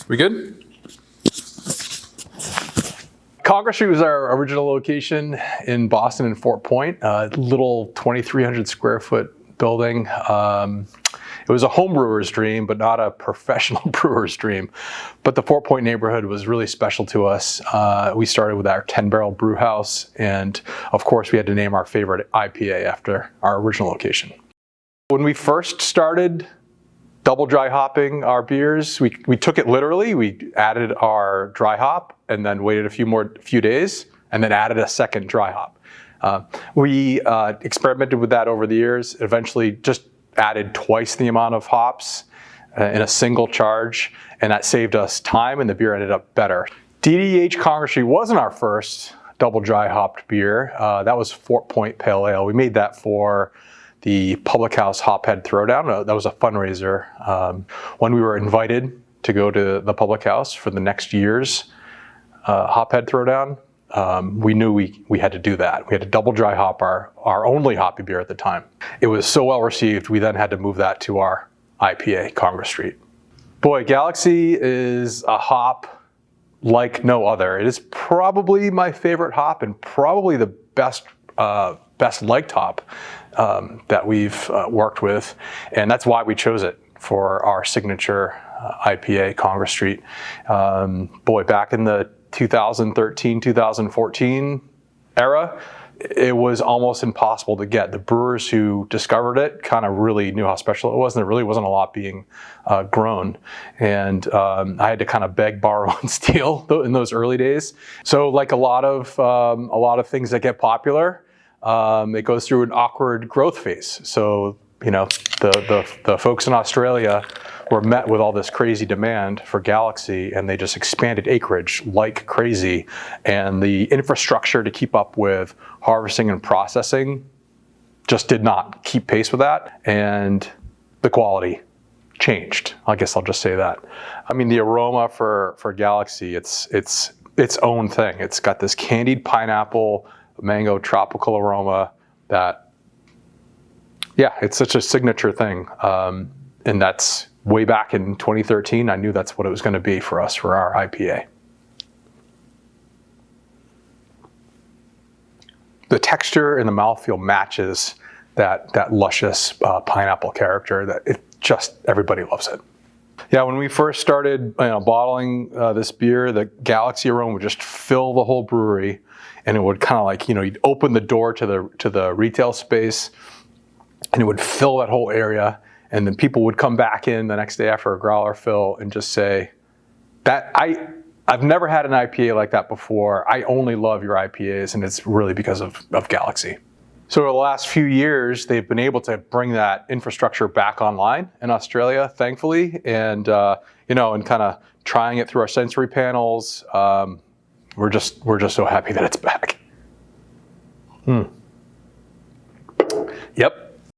We good? Congress Street was our original location in Boston and Fort Point, a little 2,300 square foot building. It was a home brewer's dream, but not a professional brewer's dream. But the Fort Point neighborhood was really special to us. We started with our 10-barrel brew house, and of course we had to name our favorite IPA after our original location. When we first started double dry hopping our beers, we took it literally. We added our dry hop and then waited a few days and then added a second dry hop. We experimented with that over the years, eventually just added twice the amount of hops in a single charge, and that saved us time and the beer ended up better. DDH Congress St wasn't our first double dry hopped beer. That was Fort Point Pale Ale. We made that for the Public House Hophead Throwdown. That was a fundraiser. When we were invited to go to the Public House for the next year's Hophead Throwdown, we knew we had to do that. We had to double dry hop our only hoppy beer at the time. It was so well received, we then had to move that to our IPA, Congress Street. Boy, Galaxy is a hop like no other. It is probably my favorite hop and probably the best liked hop that we've worked with, and that's why we chose it for our signature IPA, Congress Street. Boy, back in the 2013, 2014 era, it was almost impossible to get. The brewers who discovered it kind of really knew how special it was, and there really wasn't a lot being grown. And I had to kind of beg, borrow, and steal in those early days. So like a lot of things that get popular, it goes through an awkward growth phase. So, you know, the folks in Australia were met with all this crazy demand for Galaxy, and they just expanded acreage like crazy. And the infrastructure to keep up with harvesting and processing just did not keep pace with that. And the quality changed. I guess I'll just say that. I mean, the aroma for Galaxy, it's its own thing. It's got this candied pineapple, mango tropical aroma that, yeah, it's such a signature thing. And that's way back in 2013. I knew that's what it was going to be for us for our IPA. The texture and the mouthfeel matches that luscious pineapple character that everybody loves it. Yeah, when we first started bottling this beer, the Galaxy aroma would just fill the whole brewery, and it would kind of like, you'd open the door to the retail space, and it would fill that whole area, and then people would come back in the next day after a growler fill and just say, I've never had an IPA like that before. I only love your IPAs, and it's really because of Galaxy. So over the last few years, they've been able to bring that infrastructure back online in Australia, thankfully, and and kind of trying it through our sensory panels. We're just so happy that it's back.